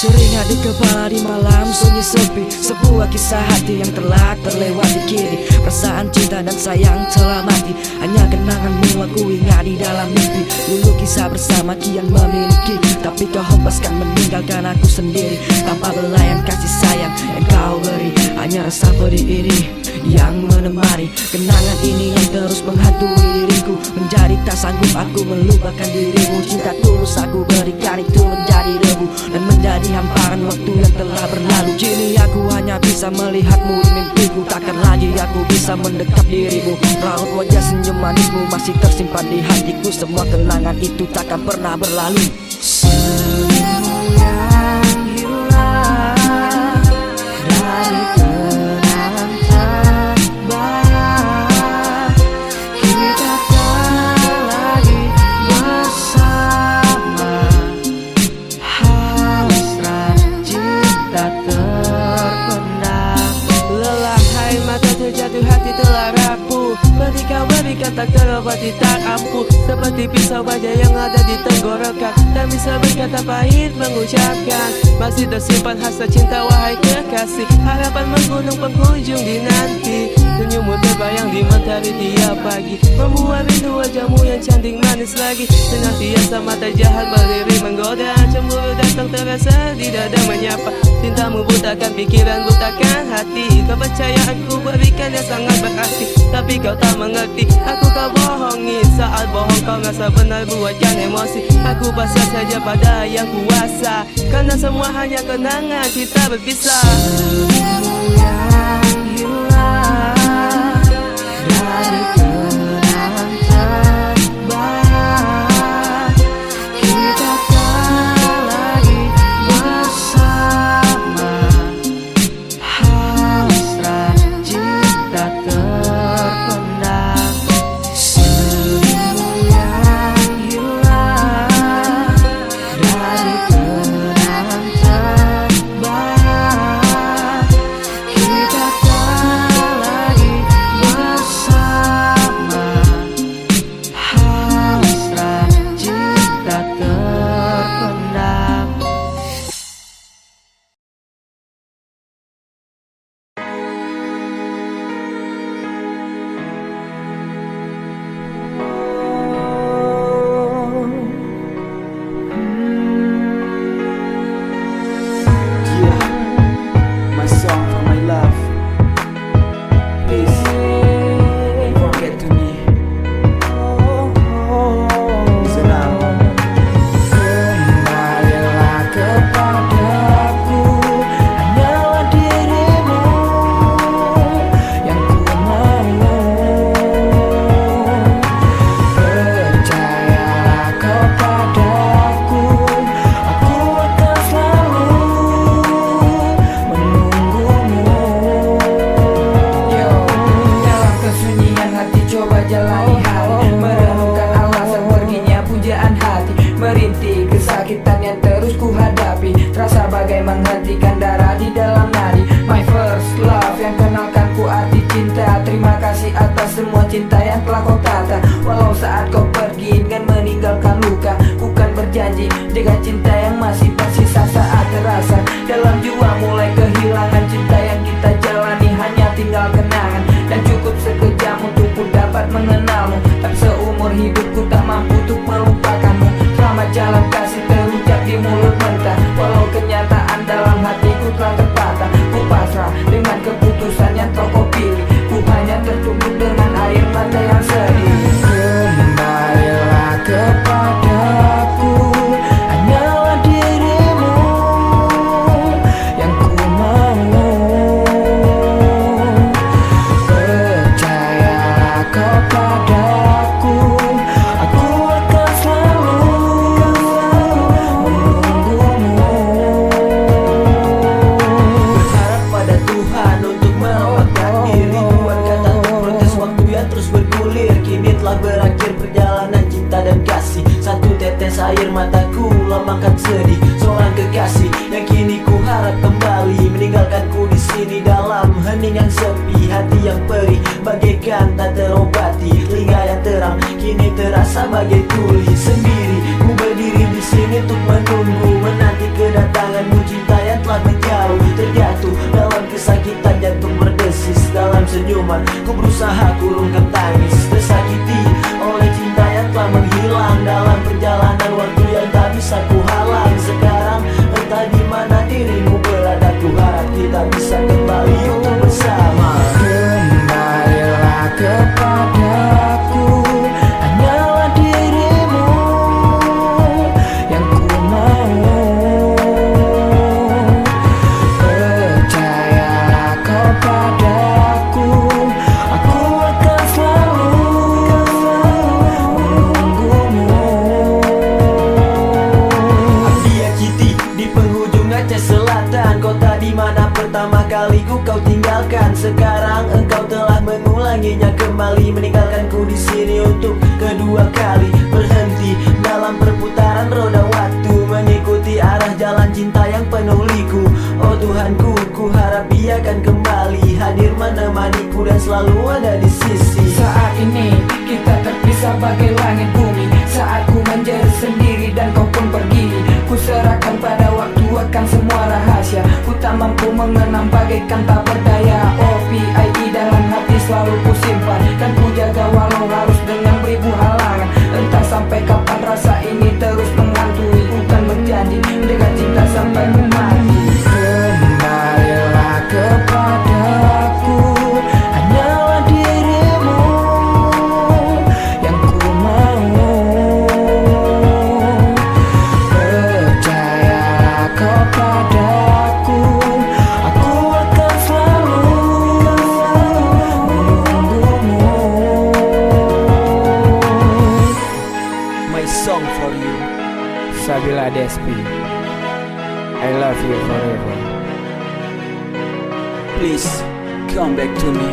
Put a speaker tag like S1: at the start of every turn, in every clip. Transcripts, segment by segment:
S1: Sering ada di kepala di malam sunyi sepi, sebuah kisah hati yang telah terlewati kini. Perasaan cinta dan sayang telah mati, hanya kenanganmu aku ingat di dalam mimpi. Dulu kisah bersama kian memiliki, tapi kau hempaskan meninggalkan aku sendiri. Tanpa belayan kasih sayang yang kau beri, hanya rasa pedih ini yang menemani. Kenangan ini yang terus menghantui diriku, menjadi tak sanggup aku melupakan dirimu. Cinta tulus aku berikan itu menjadi debu dan menjadi hamparan waktu yang telah berlalu. Kini aku hanya bisa melihatmu di mimpiku, takkan lagi aku bisa mendekap dirimu. Raut wajah senyum manismu masih tersimpan di hatiku, semua kenangan itu takkan pernah berlalu.
S2: Hati telah rapuh, berikan tak terobati tak ampuh. Seperti pisau baja yang ada di tenggorokan, tak bisa berkata pahit mengucapkan. Masih tersimpan hasrat cinta wahai kekasih, harapan menggunung penghujung di nanti. Senyummu terbayang di mentari tiap pagi, membuat rindu wajahmu yang cantik manis lagi. Senantiasa mata jahat berdiri menggoda, cemburu datang terasa di dada menyapa. Cintamu butakan pikiran, butakan hati, kepercayaanku berikan yang sangat berarti. Tapi kau tak mengerti, aku kau bohongi. Saat bohong kau rasa benar buatkan emosi. Aku pasrah saja pada yang kuasa, karena semua hanya kenangan kita berpisah. Senyummu yang hilang dari kenangan terbaik, kita tak lagi bersama. Hasrat cinta terpendam. Senyummu yang hilang dari kenangan terbaik, kita tak lagi bersama. Hasrat cinta terpendam.
S3: My song for my love. Please forget to me. Listen now. Kembalilah kepadaku, hanyalah dirimu yang ku mau. Percayalah kepadaku, aku akan selalu menunggumu. Dalam kesunyian hati coba jalani hari, merenungkan alasan perginya pujaan hati. Merintih kesakitan yang terus ku hadapi, terasa bagai menghentikan darah di dalam nadi. My first love yang kenalkan ku arti cinta. Terima kasih atas semua cinta yang telah kau tata. Walau saat kau pergi dengan meninggalkan luka, ku kan berjanji dengan cinta yang masih tersisa. Saat terasa dalam jiwa mulai kehilangan, cinta yang kita jalani hanya tinggal kenangan. Dan cukup sekejap untuk ku dapat mengenalmu, tapi seumur hidupku tak mampu untuk melupakanmu. Selamat jalan kasih terucap di mulut mentah, walau kenyataan dalam hatiku telah terpatah. Ku pasrah dengan keputusan yang telah kau pilih, ku hanya tertutup dengan air mata yang sedih. Kembalilah kepadaku, hanyalah dirimu yang ku mau. Percayalah kepadaku, aku akan selalu menunggumu. Berharap pada Tuhan untuk merawatkan diri, buat kata untuk protes waktu yang terus bergulir. Kini telah berakhir perjalanan cinta dan kasih. Satu tetes air mataku lambangkan sedih seorang kekasih yang kini ku harap kembali meninggalkanku di sini dalam heningan sepi. Hati yang perih bagaikan tak terobati, telinga yang terang kini terasa bagai tuli sendiri. Ku berdiri di sini untuk menunggu, menanti kedatanganmu cinta
S4: kesakitan jantung berdesis dalam senyuman. Ku berusaha kurungkan tangis, tersakiti oleh cinta yang telah menghilang dalam perjalanan waktu yang tak bisa ku halang. Sekarang entah di mana dirimu berada, ku harap kita bisa kembali untuk bersama.
S3: Kembalilah kepadaku, hanyalah dirimu yang ku mau. Percayalah kau padaku, aku akan selalu menunggumu.
S4: Dia Kiti di penghujung Aceh Selatan, kota di mana pertama kali kau tinggalkan. Sekarang engkau telah mengulanginya kembali, meninggalkanku di sini untuk kedua kali. Berhenti dalam perputaran roda waktu, mengikuti arah jalan cinta yang penuh liku. Oh Tuhanku, ku harap Dia akan kembali, hadir menemaniku dan selalu ada di sisi.
S3: Saat ini kita terpisah bagai langit bumi. Saat ku menjadi sendiri dan kau pun pergi, ku serahkan pada waktu akan semua rahasia. Ku tak mampu mengenang bagaikan tak berdaya. OPIE dalam hati selalu ku simpan dan ku jaga walau harus dengan beribu halangan. Entah sampai kapan rasa ini terus menghantui. Bukan berjanji menjaga cinta sampai mati. Kembalilah kepadaku, hanyalah dirimu yang ku mau. Percayalah kau padaku, aku akan selalu menunggumu.
S4: My song for you,
S3: Sabila Despi, I love you forever.
S4: please come back to me.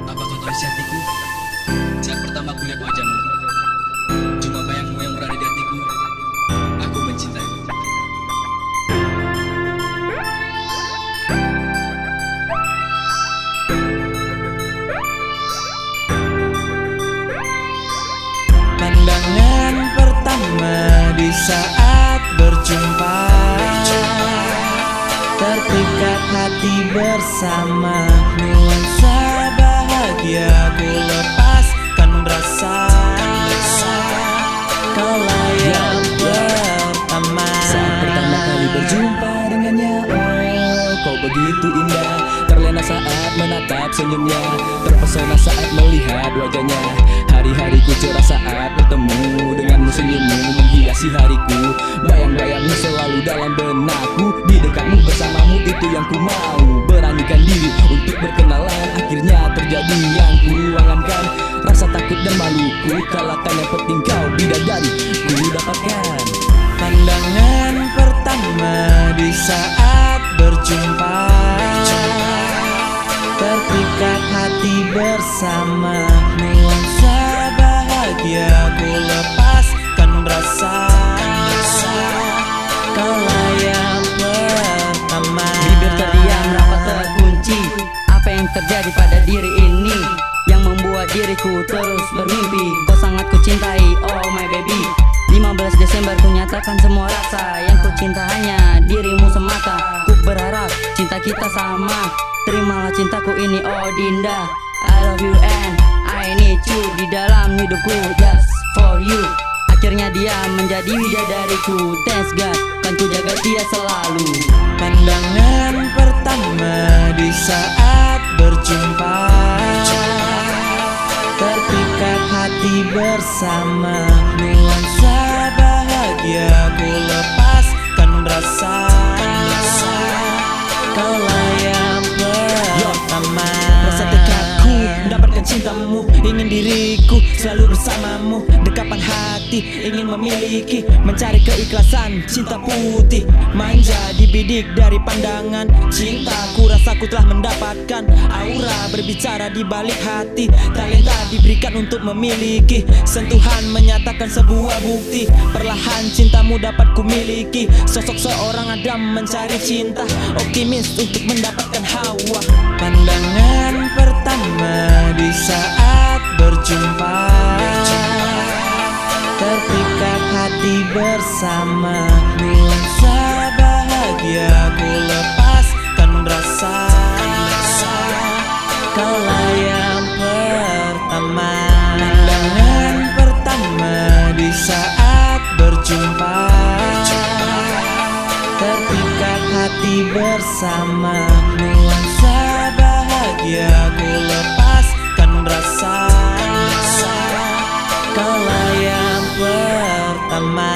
S5: Apa kau tahu isi hatiku? Saat pertama ku lihat wajahmu, cuma bayangmu yang berada di hatiku. Aku mencintaimu.
S2: Pandangan pertama di saat berjumpa, terpikat hati bersama. Nuansa bahagia ku lepaskan rasa, kaulah yang pertama.
S1: Saat pertama kali berjumpa dengannya, oh kau begitu indah. Terlena saat menatap senyumnya, terpesona saat melihat wajahnya. Hari-hariku cerah saat bertemu denganmu, senyummu menghiasi hariku. Bayang-bayangmu selalu dalam benakku, di dekatmu bersamamu itu yang ku mau. Beranikan diri untuk berkenalan, akhirnya terjadi yang ku angankan. Rasa takut dan maluku kalahkan, yang penting kau bidadari ku dapatkan.
S2: Pandangan pertama di saat berjumpa, terpikat hati bersama. Nuansa bahagia ku lepaskan rasa, kaulah yang pertama.
S6: Bibir terdiam, rapat terkunci. Apa yang terjadi pada diri ini yang membuat diriku terus bermimpi? Kau sangat ku cintai, oh my baby. 15 Desember ku nyatakan semua rasa, yang ku cinta hanya dirimu semata. Ku berharap cinta kita sama, terimalah cintaku ini oh Dinda. I love you and I need you di dalam hidupku, just for you. Akhirnya dia menjadi bidadariku, thanks God, kan ku jaga dia selalu.
S2: Pandangan pertama di saat berjumpa, terpikat hati bersama. Nuansa bahagia ku lepaskan rasa, kaulah yang pertama.
S1: Rasa tekadku mendapatkan cintamu, ingin diriku selalu bersamamu. Dekapan hati ingin memiliki, mencari keikhlasan cinta putih. Manja dibidik dari pandangan cintaku, rasaku telah mendapatkan. I
S7: berbicara di balik hati. Talenta diberikan untuk memiliki, sentuhan menyatakan sebuah bukti. Perlahan cintamu dapat kumiliki, sosok seorang Adam mencari cinta, optimis untuk mendapatkan Hawa. Pandangan pertama di saat berjumpa, terpikat hati bersama, nuansa bahagia ku lepaskan rasa. Kaulah yang pertama. Pandangan pertama di saat berjumpa, terpikat hati bersama, nuansa bahagia ku lepaskan rasa. Kaulah yang pertama.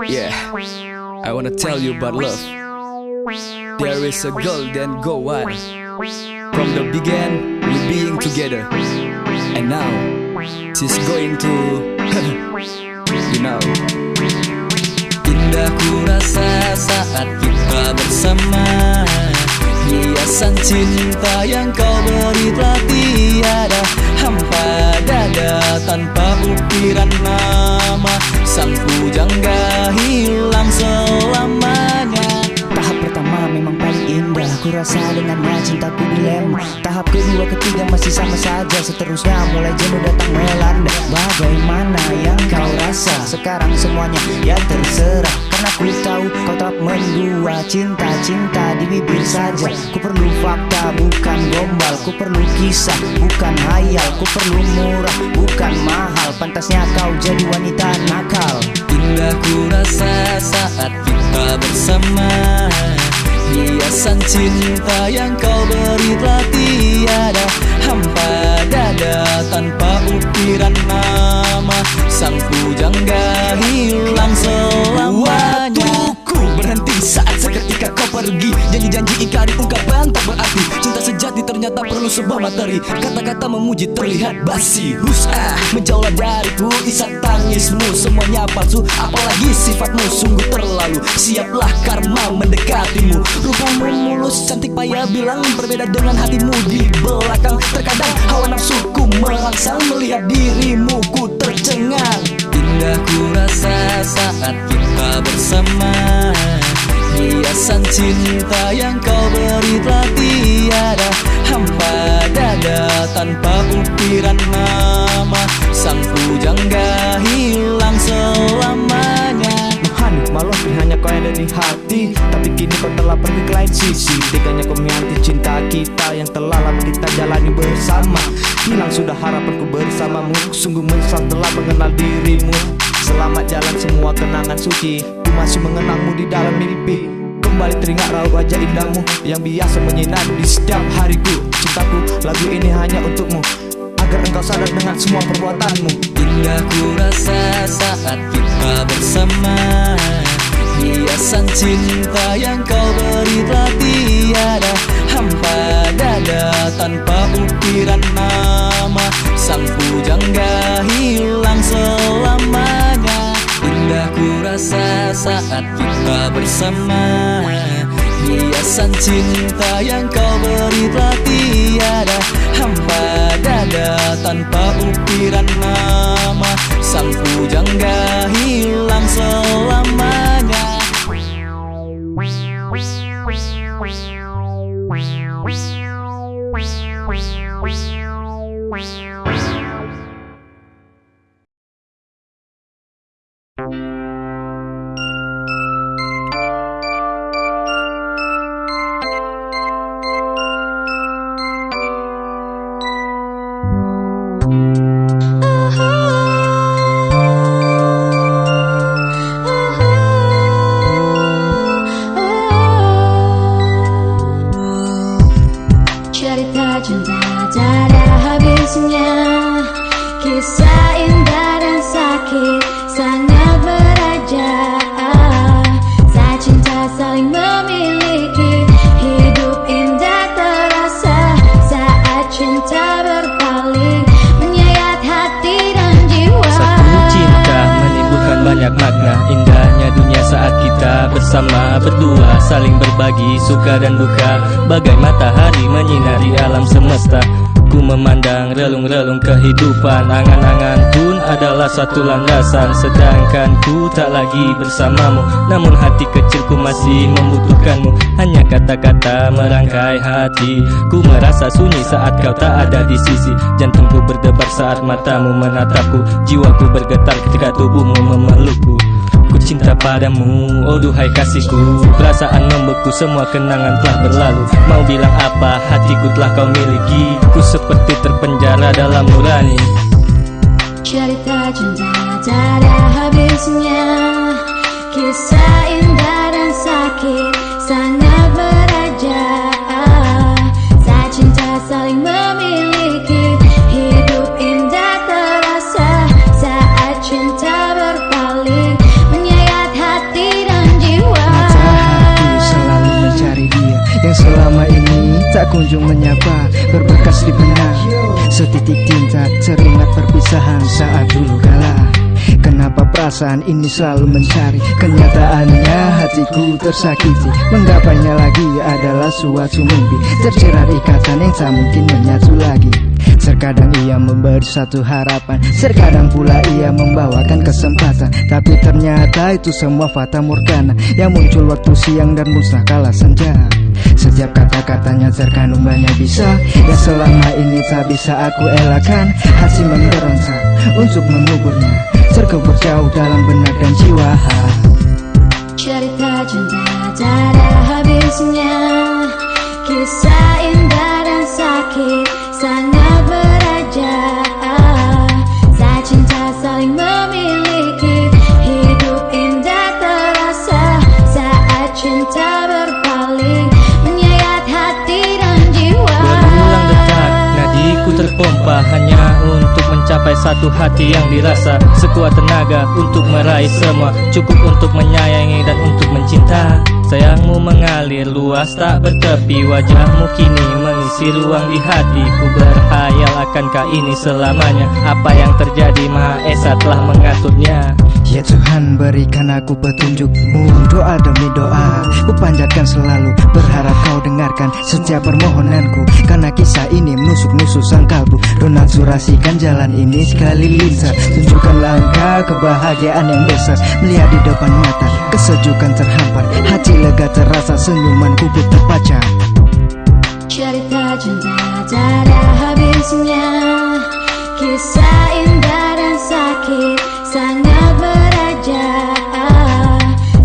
S8: Yeah, I wanna tell you about love. There is a golden go on. From the beginning, we being together, and now she's going to, you know.
S7: Indah ku rasa saat kita bersama, hiasan cinta yang kau beri telah tiada hampa dada tanpa ukiran nama. Sang pujangga hilang selamanya.
S1: Tahap pertama memang paling indah, ku rasa dengannya cintaku dilema. Tahap kedua ketiga masih sama saja, seterusnya mulai jenuh datang melanda. Bagaimana yang kau rasa? Sekarang semuanya ya terserah, karena ku tahu kau tak mendua. Cinta-cinta di bibir saja. Ku perlu fakta bukan gombal, ku perlu kisah bukan hayal, ku perlu murah bukan mahal. Pantasnya kau jadi wanita nakal.
S7: Indah ku rasa saat kita bersama, hiasan cinta yang kau beri telah tiada hampa dada tanpa ukiran nama. Sang pujangga hilang selamanya.
S8: Waktuku berhenti saat seketika kau pergi. Janji-janji ingkari ungkapan tak berarti. Cinta sejati ternyata perlu sebuah materi. Kata-kata memuji terlihat basi. Menjauhlah dariku isak tangismu, semuanya palsu apalagi sifatmu sungguh terlalu. Siaplah karma mendekatimu. Rupamu mulus cantik payah bilang berbeda dengan hatimu di belakang. Terkadang hawa nafsuku merangsang melihat dirimu ku tercengang.
S7: Indah ku rasa saat kita bersama, hiasan cinta yang kau beri telah tiada hampa dada tanpa ukiran nama. Sang pujangga hilang selamanya.
S9: Malu hanya kau yang ada di hati, tapi kini kau telah pergi ke lain sisi. Teganya kau mengganti cinta kita yang telah lama kita jalani bersama. Hilang sudah harapanku bersamamu, sungguh menyesal telah mengenal dirimu. Selamat jalan semua kenangan suci, ku masih mengenangmu di dalam mimpi. Kembali teringat raut wajah indahmu yang biasa menyinari di setiap hariku. Cintaku, lagu ini hanya untukmu, agar engkau sadar dengan semua perbuatanmu.
S7: Indah ku rasa saat kita bersama, hiasan cinta yang kau beri telah tiada hampa dada tanpa ukiran nama. Sang pujangga hilang selamanya. Indah ku rasa saat kita bersama, hiasan cinta yang kau beri telah tiada hampa dada tanpa ukiran nama. Sang pujangga hilang selamanya.
S10: Cerita cinta tak ada habisnya. hati, suka dan duka, bagai matahari menyinari alam semesta. Ku memandang relung-relung kehidupan, angan-angan pun adalah satu landasan. Sedangkan ku tak lagi bersamamu, namun hati kecilku masih membutuhkanmu. Hanya kata-kata merangkai hati, ku merasa sunyi saat kau tak ada di sisi. Jantungku berdebar saat matamu menatapku, jiwaku bergetar ketika tubuhmu memelukku. Ku cinta padamu, oh duhai kasihku. Perasaan membeku, semua kenangan telah berlalu. Mau bilang apa, hatiku telah kau miliki. Ku seperti terpenjara dalam nurani.
S11: Cerita cinta tak ada habisnya, kisah indah dan sakit sangat beraja. Saat cinta saling memiliki, hidup indah terasa. Saat cinta berpaling, menyayat hati dan jiwa.
S12: Mata hati selalu mencari dia yang selama ini tak kunjung menyapa, berbekas di benak. Setitik tinta teringat perpisahan saat dulu kala. Kenapa perasaan ini selalu mencari? Kenyataannya hatiku tersakiti. Menggapainya lagi adalah suatu mimpi, terjerat ikatan yang tak mungkin menyatu lagi. Terkadang ia memberi satu harapan, terkadang pula ia membawakan kesempatan. Tapi ternyata itu semua fata morgana yang muncul waktu siang dan musnah kala senja. Setiap kata-katanya terkandung banyak bisa yang selama ini tak bisa aku elakkan. Hati memberontak untuk menguburnya, terkubur jauh dalam benak dan jiwa.
S11: Cerita cinta tak ada habisnya, kisah indah dan sakit sangat beraja. Saat cinta saling memiliki, hidup indah terasa. Saat cinta berpaling, menyayat hati dan jiwa.
S10: Berulang detak, nadiku terpompa hanya untuk mencapai satu hati yang dirasa. Sekuat tenaga untuk meraih semua, cukup untuk menyayangi dan untuk mencinta. Sayangmu mengalir luas tak bertepi, wajahmu kini mengisi ruang di hatiku. Berhayal akankah ini selamanya? Apa yang terjadi Maha Esa telah mengaturnya.
S12: Ya Tuhan, berikan aku petunjukmu, doa demi doa ku panjatkan selalu, berharap kau dengarkan setiap permohonanku. Karena kisah ini menusuk-nusuk sangkalku, Ronan surasikan jalan ini sekali lisan. Tunjukkan langkah kebahagiaan yang besar, melihat di depan mata kesejukan terhampar. Hati lega terasa, senyumanku pun terbaca.
S11: Cerita cinta tak ada habisnya, kisah indah dan sakit sangat beraja.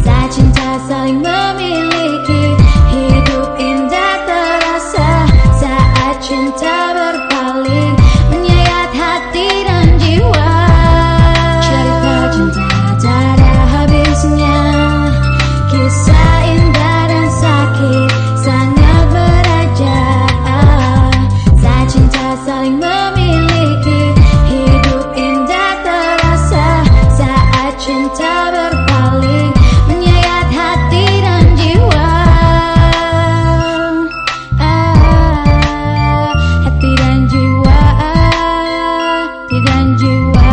S11: Saat cinta saling memiliki, hidup indah terasa. Saat cinta berpaling, menyayat hati dan jiwa. Cerita cinta tak ada habisnya, kisah indah dan sakit sangat beraja. Saat cinta saling memiliki, hidup indah terasa. Saat cinta berpaling, menyayat hati dan jiwa. Hati dan jiwa, hati dan jiwa.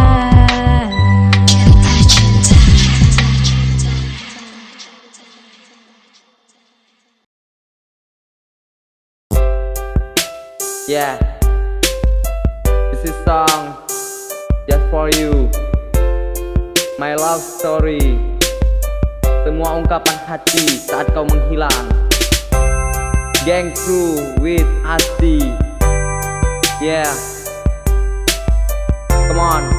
S13: Yeah, this is song just for you. My love story. Semua ungkapan hati saat kau menghilang. Gang Crew with Asti. Yeah, come on.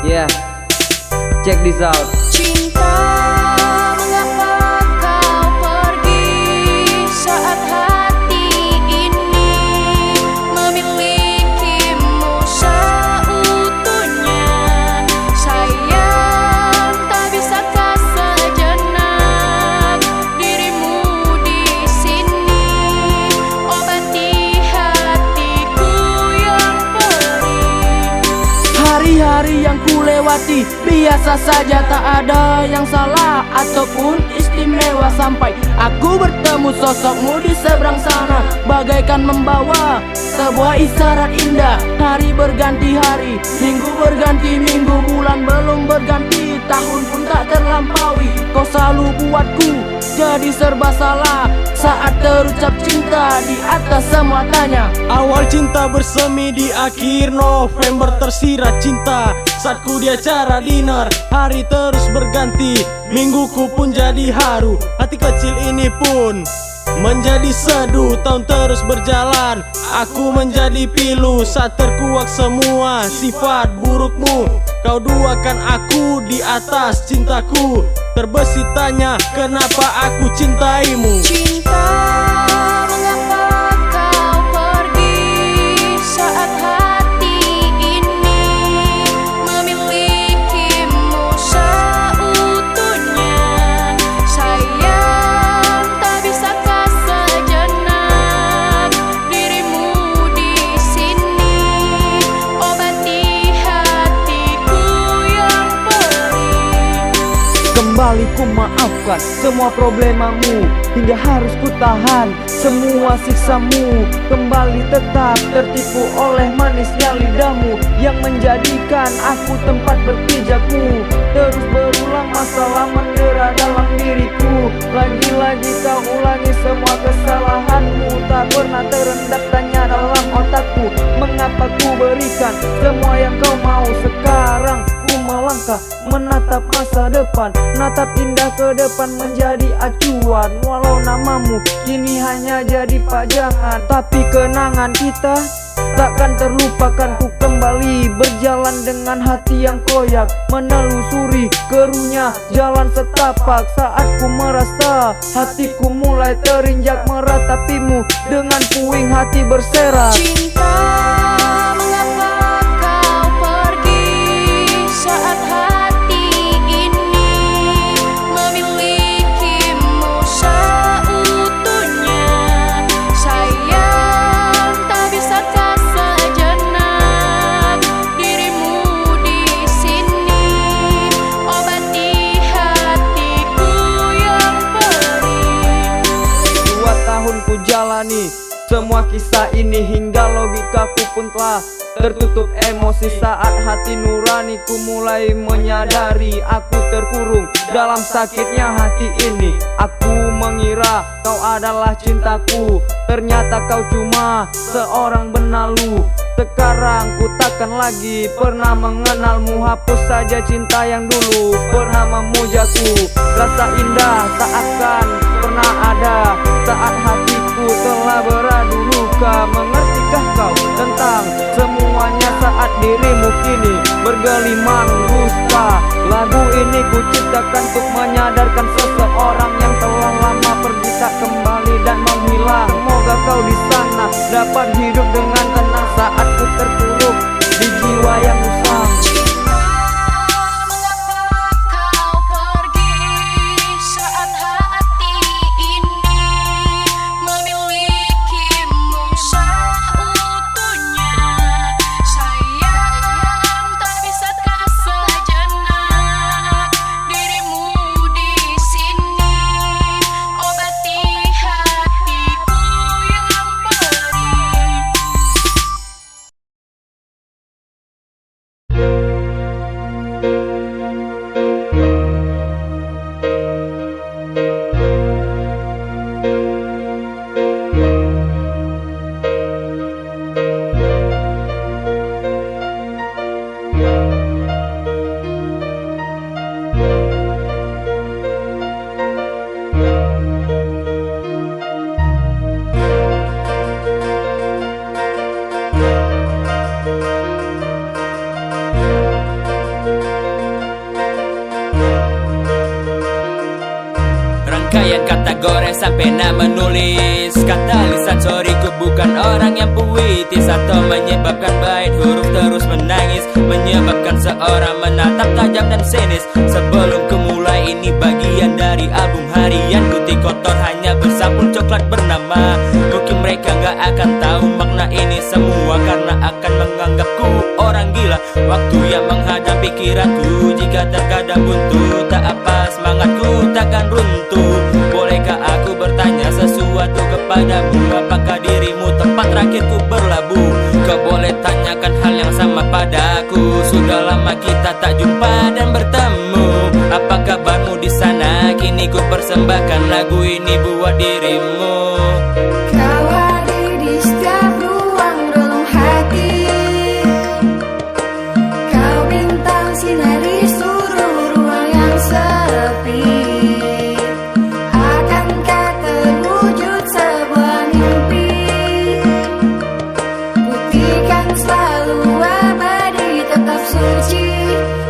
S13: Yeah, check this out.
S11: Cinta, mengapa kau pergi saat hati ini memilikimu seutuhnya? Sayang, tak bisakah sejenak dirimu di sini obati hatiku yang perih.
S2: Hari-hari yang ku lewati biasa saja, tak ada yang salah ataupun istimewa. istimewa sampai aku bertemu sosokmu di seberang sana, bagaikan membawa sebuah isyarat indah. Hari berganti hari, minggu berganti minggu, bulan belum berganti, tahun pun tak terlampaui. Kau selalu buatku jadi serba salah saat terucap cinta di atas semua tanya.
S7: Awal cinta bersemi di akhir November, tersirat cinta saat ku di acara dinner. Hari terus berganti, mingguku pun jadi haru, hati kecil ini pun menjadi seduh. Tahun terus berjalan, aku menjadi pilu saat terkuak semua sifat burukmu. Kau duakan aku di atas cintaku, terbesit tanya kenapa aku cintaimu.
S11: Cinta, mengapa kau pergi saat hati ini memilikimu seutuhnya? Sayang, tak bisakah sejenak dirimu di sini obati hatiku yang perih.
S13: Kembali ku maafkan semua problemamu, hingga harus ku tahan semua siksamu. Kembali tetap tertipu oleh manisnya lidahmu yang menjadikan aku tempat berpijakmu. Terus berulang masalah mendera dalam diriku, lagi-lagi kau ulangi semua kesalahanmu. Tak pernah terendap tanya dalam otakku, mengapa ku berikan semua yang kau mau. Sekarang ku melangkah menatap masa depan, natap indah ke depan menjadi acuan. Walau namamu kini hanya jadi pajangan, tapi kenangan kita takkan terlupakan. Ku kembali berjalan dengan hati yang koyak, menelusuri keruhnya jalan setapak. Saat ku merasa hatiku mulai terinjak, meratapimu dengan puing hati berserak.
S11: Cinta, mengapa kau pergi saat hati ini memilikimu seutuhnya? Sayang, tak bisakah sejenak dirimu di sini obati hatiku yang perih.
S13: 2 tahun ku jalani semua kisah ini, hingga logikaku pun telah tertutup emosi. Saat hati nuraniku mulai menyadari aku terkurung dalam sakitnya hati ini. Aku mengira kau adalah cintaku, ternyata kau cuma seorang benalu. Sekarang ku takkan lagi pernah mengenalmu, hapus saja cinta yang dulu pernah memujaku. Rasa indah tak akan pernah ada saat hatiku telah beradu luka. Mengertikah kau tentang semuanya saat dirimu kini bergelimang dusta? Lagu ini ku ciptakan untuk menyadarkan seseorang yang telah lama pergi tak kembali dan menghilang. Semoga kau di sana dapat hidup dengan tenang saat ku terpuruk di jiwa yang usang.
S11: Kau pergi saat hati ini memilikimu seutuhnya. Sayang, tak bisakah sejenak dirimu di sini obati hatiku yang perih.
S14: Rangkaian kategori sampai nak menulis kata lisan sorryku bukan orang yang puitis atau menyebabkan bait huruf terus menangis, menyebabkan seorang menatap tajam dan sinis. Sebelum ku mulai ini bagian dari album harian, putih kotor hanya bersampul coklat bernama. Mungkin mereka gak akan tahu makna ini semua karena akan menganggapku orang gila. Waktu yang menghadap pikiranku jika terkadang buntu, tak apa semangatku takkan runtuh. padamu. Apakah dirimu tempat terakhirku berlabuh? Kau boleh tanyakan hal yang sama padaku. Sudah lama kita tak jumpa dan bertemu. Apa kabarmu di sana? Kini ku persembahkan lagu ini buat dirimu.
S11: Kau hadir di setiap ruang relung hati. Kau bintang sinari seluruh ruang yang sepi. Akankah terwujud sebuah mimpi? Buktikan selalu abadi tetap suci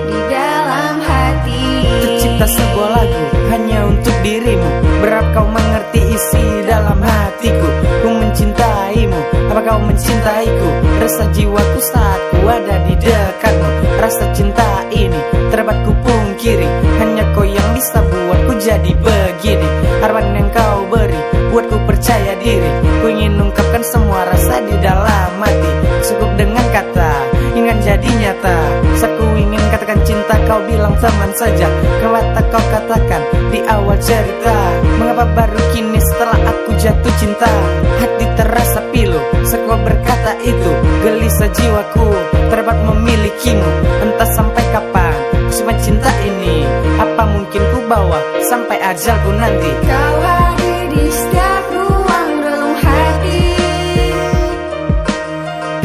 S11: di dalam hati.
S3: Tercipta sebuah lagu hanya untuk dirimu. Berapa kau mengerti isi dalam hatiku? Ku mencintaimu, apa kau mencintaiku? Rasa jiwaku saat ku ada di dekatmu. Rasa cinta ini terdapat ku pungkiri. Hanya kau yang bisa buatku jadi begini. Harapan yang kau beri buatku percaya diri. Ku ingin ungkapkan semua rasa di dalam hati. Cukup dengan kata ingin jadi nyata. Saat ku ingin katakan cinta, kau bilang teman saja. Kenapa tak kau katakan di awal cerita? Mengapa baru kini setelah aku jatuh cinta? Hati terasa pilu saat kau berkata itu. Gelisah jiwaku terdapat memilikimu. Entah sampai kapan ku simpan cinta ini. Apa mungkin ku bawa sampai ajalku nanti?
S11: Kau hadir di setiap ruang relung hati.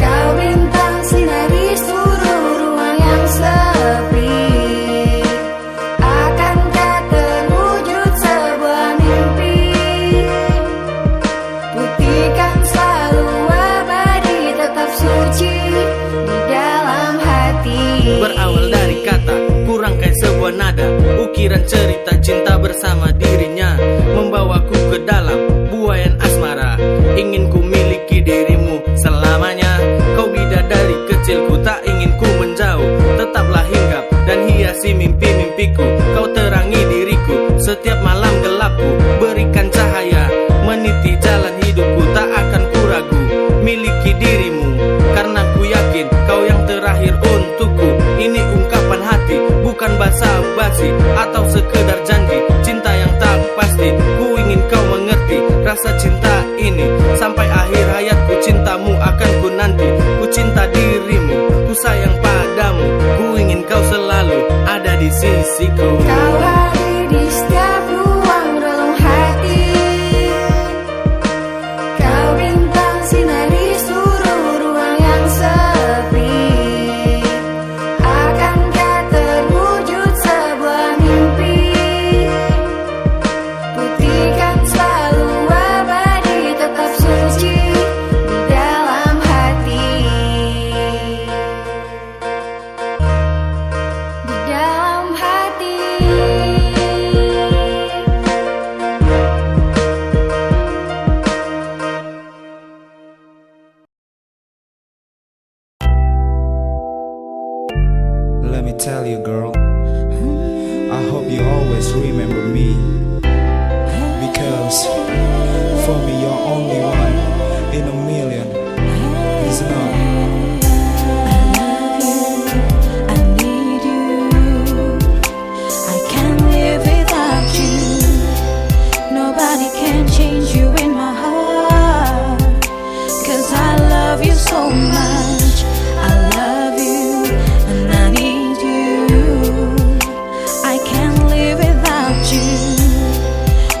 S11: Kau bintang sinari seluruh ruang yang sepi. Akankah terwujud sebuah mimpi? Buktikan selalu abadi tetap suci di dalam hati.
S2: Berawal dari kata, ku rangkai sebuah nada. Ukiran cerita cinta bersama dirinya, membawaku ke dalam buayan asmara. Ingin ku miliki dirimu selamanya. Kau bidadari kecilku, tak ingin ku menjauh. Tetaplah hinggap dan hiasi mimpi-mimpiku. Kau terangi diriku setiap malam gelapku. Berikan cahaya meniti jalan hidupku. Tak akan ku ragu miliki dirimu, karena ku yakin kau yang terakhir untukku. Ini ungkapan hati, bukan basa-basi atau sekedar janji cinta yang tak pasti. Ku ingin kau mengerti rasa cinta ini. Sampai akhir hayatku cintamu akan ku nanti. Ku cinta dirimu, ku sayang padamu. Ku ingin kau selalu ada di sisiku.
S11: Kau hadir di setiap ruang relung hati. Kau bintang sinari seluruh ruang yang sepi. Akankah terwujud sebuah mimpi? Buktikan selalu abadi tetap suci di dalam hati. Di dalam hati.
S9: Let me tell you, girl, I hope you always remember me. Because for me, you're only one in a million. Listen up.
S11: I need you. I can't live without you. Nobody can change you in my heart. 'Cause I love you so much. I love you and I need you. I can't live without you.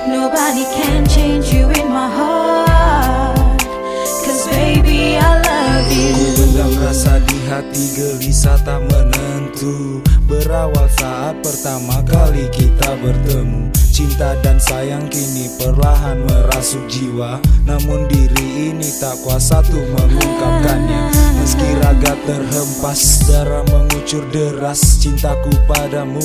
S11: Nobody can change you in my heart. 'Cause baby I love you.
S9: Ku pendam rasa di hati, gelisah tak menentu. Berawal saat pertama kali kita bertemu. Cinta dan sayang kini perlahan merasuk jiwa. Namun diri ini tak kuasa tuh mengungkapkannya. Meski raga terhempas, darah mengucur deras. Cintaku padamu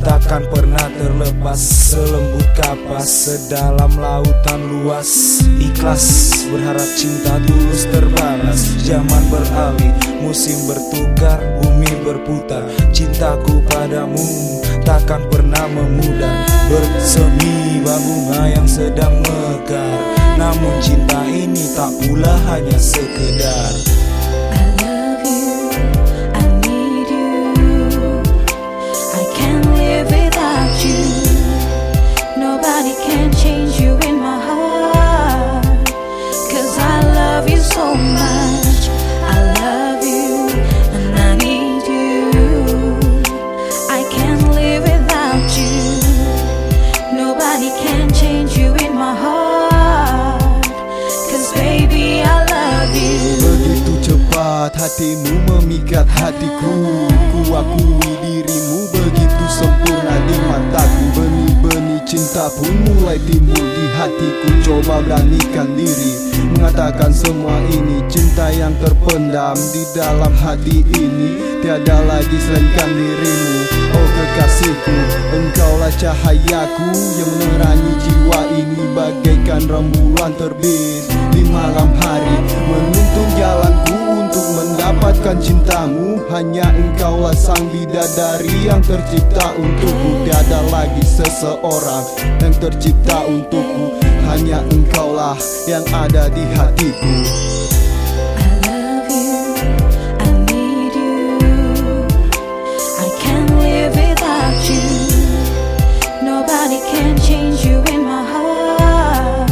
S9: takkan pernah terlepas. Selembut kapas, sedalam lautan luas. Ikhlas berharap cinta tulus terbalas. Zaman beralih, musim bertukar, bumi berputar. Cintaku padamu takkan pernah memudar. Bersemi bunga yang sedang mekar. Namun cinta ini tak pula hanya sekedar.
S11: I love you, I need you. I can't live without you. Nobody can change you in my heart.
S15: saat hatimu memikat hatiku. Ku akui dirimu begitu sempurna di mataku. Benih-benih cinta pun mulai timbul di hatiku. Coba beranikan diri mengatakan semua ini. Cinta yang terpendam di dalam hati ini tiada lagi selainkan dirimu. Oh kekasihku, engkaulah cahayaku yang menerangi jiwa ini bagaikan rembulan terbit di malam hari, menuntun jalanku untuk mendapatkan cintamu. Hanya engkaulah sang bidadari yang tercipta untukku. Tiada lagi seseorang yang tercipta untukku. Hanya engkaulah yang ada di hatiku.
S11: Nobody can change you in my heart,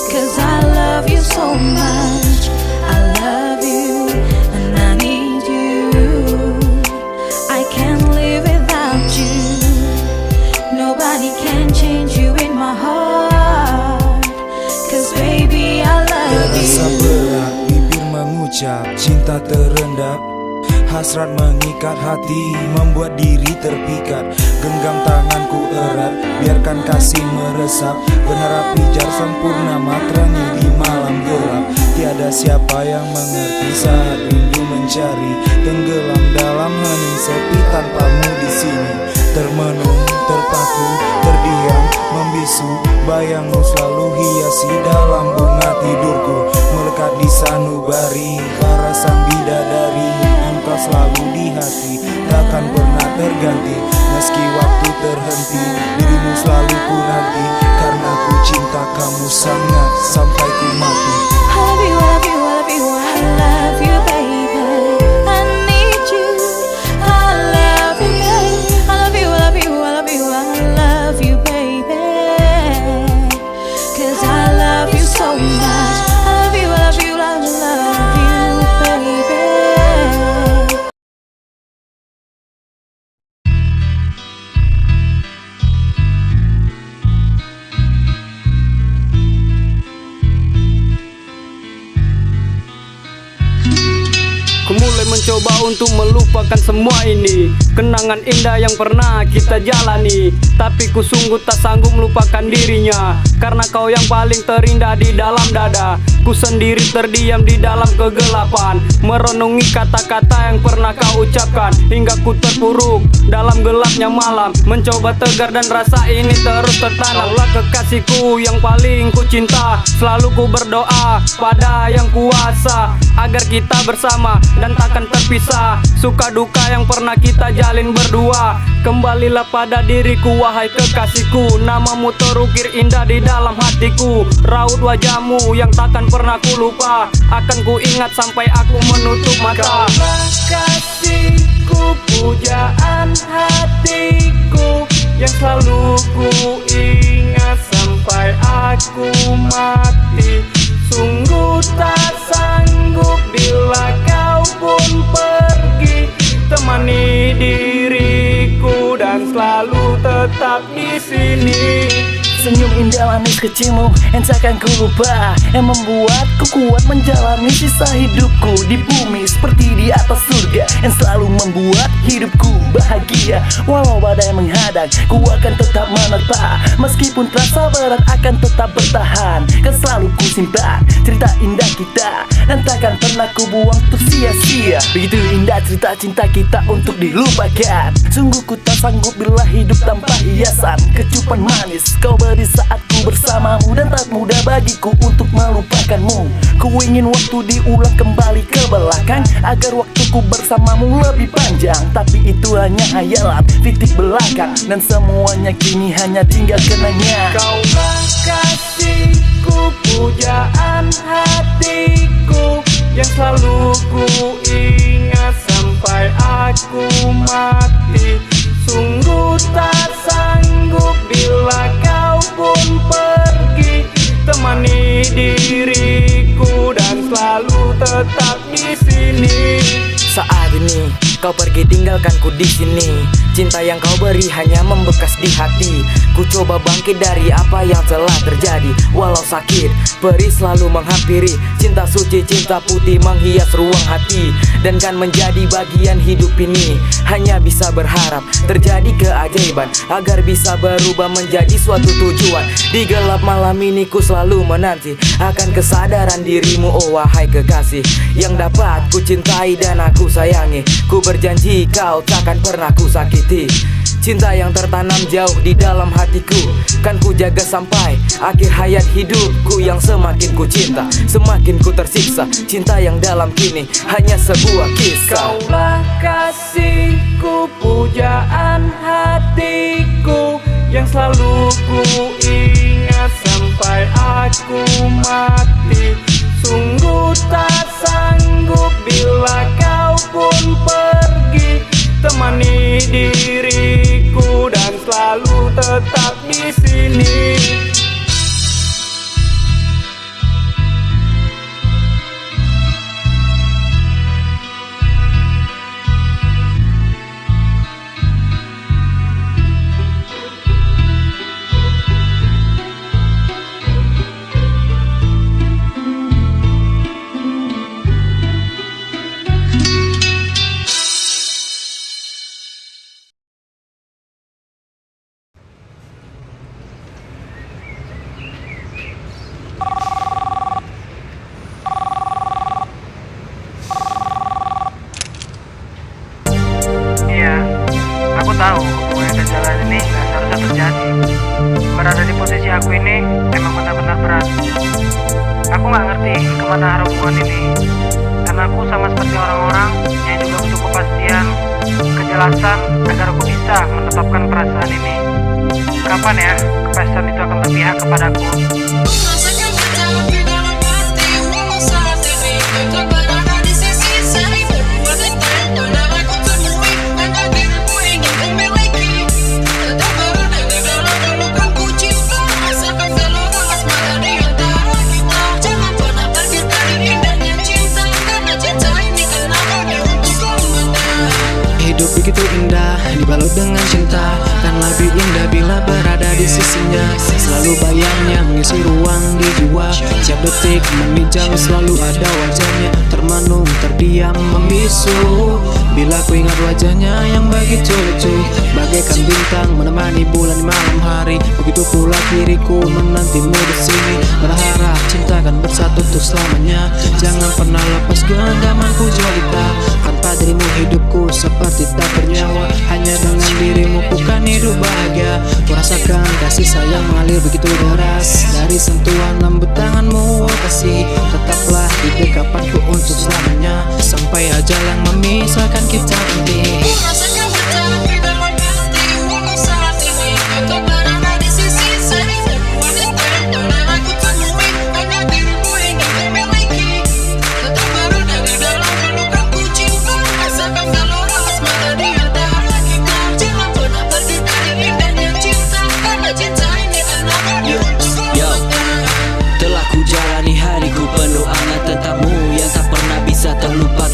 S11: 'cause I love you so much. I love you and I need you. I can't live without you. Nobody can change you in my heart, 'cause baby I love you.
S16: Terasa berat bibir mengucap cinta terendap. Hasrat mengikat hati, membuat diri terpikat. Genggam tanganku erat, biarkan kasih meresap. Berharap pijar sempurna matrangi di malam gelap. Tiada siapa yang mengerti saat rindu mencari. Tenggelam dalam hening sepi tanpamu di sini. Termenung, terpaku, terdiam, membisu. Bayangmu selalu hiasi dalam bunga tidurku. Melekat di sanubari, para sang bidadari. Engkau selalu di hati, takkan pernah terganti. Meski waktu terhenti, dirimu selalu ku nanti. Karena ku cinta kamu sangat sampai ku mati.
S11: I love you, I love you, I love you, I love you, baby. I need you, I love you, I love you, I love you, I love you, I love you, baby. 'Cause I love you so much. I love you, I love you, I love you, baby.
S17: Ku mulai mencoba untuk melupakan semua ini, kenangan indah yang pernah kita jalani. Tapi ku sungguh tak sanggup melupakan dirinya, karena kau yang paling terindah di dalam dada. Ku sendiri terdiam di dalam kegelapan, merenungi kata-kata yang pernah kau ucapkan. Hingga ku terpuruk dalam gelapnya malam, mencoba tegar dan rasa ini terus tertanam. Kaulah kekasihku yang paling ku cinta, selalu ku berdoa pada yang kuasa agar kita bersama dan takkan terpisah. Suka duka yang pernah kita jalin berdua, kembalilah pada diriku wahai kekasihku. Namamu terukir indah di dalam hatiku, raut wajahmu yang takkan pernah ku lupa. Akan ku ingat sampai aku menutup mata. Kaulah kasihku, pujaan hatiku, yang selalu ku ingat sampai aku mati. Sungguh tak sanggup bila kau pun pergi, temani diriku dan selalu tetap di sini.
S1: Senyum indah manis kecilmu yang takkan ku lupa, yang membuatku kuat menjalani sisa hidupku di bumi seperti di atas surga, yang selalu membuat hidupku bahagia. Walau badai menghadang, ku akan tetap menerpa. Meskipun terasa berat akan tetap bertahan. Kan selalu ku simpan cerita indah kita, dan takkan pernah ku buang untuk sia-sia. Begitu indah cerita cinta kita untuk dilupakan. Sungguh ku tak sanggup bila hidup tanpa hiasan. Kecupan manis kau beri saat ku bersamamu, dan tak mudah bagiku untuk melupakanmu. Ku ingin waktu diulang kembali ke belakang, agar waktuku bersamamu lebih panjang. Tapi itu hanya hayalan, titik belakang, dan semuanya kini hanya tinggal kenangan.
S17: Kaulah kasihku, pujaan hatiku, yang selalu ku ingat sampai aku mati. Sungguh tak sanggup bila kau pun pergi, temani diriku dan selalu tetap di sini.
S1: Saat ini
S18: kau pergi tinggalkanku di sini. Cinta yang kau beri hanya membekas di hati. Ku coba bangkit dari apa yang telah terjadi. Walau sakit, perih selalu menghampiri. Cinta suci, cinta putih menghias ruang hati, dan kan menjadi bagian hidup ini. Hanya bisa berharap terjadi keajaiban, agar bisa berubah menjadi suatu tujuan. Di gelap malam ini ku selalu menanti akan kesadaran dirimu, oh wahai kekasih, yang dapat ku cintai dan aku sayangi. Ku berjanji kau takkan pernah ku sakiti. Cinta yang tertanam jauh di dalam hatiku, kan ku jaga sampai akhir hayat hidupku. Yang semakin ku cinta, semakin ku tersiksa. Cinta yang dalam kini hanya sebuah kisah.
S2: Kaulah kasihku, pujaan hatiku, yang selalu ku ingat sampai aku mati. Sungguh tak sanggup bila kau pun pergi, temani diriku dan selalu tetap di sini.
S12: Aku tahu hubungan yang jalan ini gak seharusnya terjadi. Berada di posisi aku ini emang benar-benar berat. Aku gak ngerti kemana arah hubungan ini, karena aku sama seperti orang-orang yang juga butuh kepastian, kejelasan agar aku bisa menetapkan perasaan ini. Kapan ya kepastian itu akan berpihak kepadaku?
S19: Hidup begitu indah, dibalut dengan cinta, kan lebih indah bila berada di sisinya. Selalu bayangnya mengisi ruang di jiwa. Setiap detik, menit, jam selalu ada wajahnya, termenung, terdiam, membisu. Bila ku ingat wajahnya yang begitu lucu, bagaikan bintang menemani bulan di malam hari. Begitu pula diriku menantimu di sini, berharap cinta akan bersatu untuk selamanya. Jangan pernah lepas genggamanku jelita, tanpa dirimu hidupku seperti tak bernyawa. Hanya dengan dirimu bukan hidup bahagia. Ku rasakan kasih sayang mengalir begitu deras dari sentuhan lembut tanganmu, oh kasih. Tetaplah di dekapanku untuk selamanya, sampai ajal yang memisahkan kita nanti.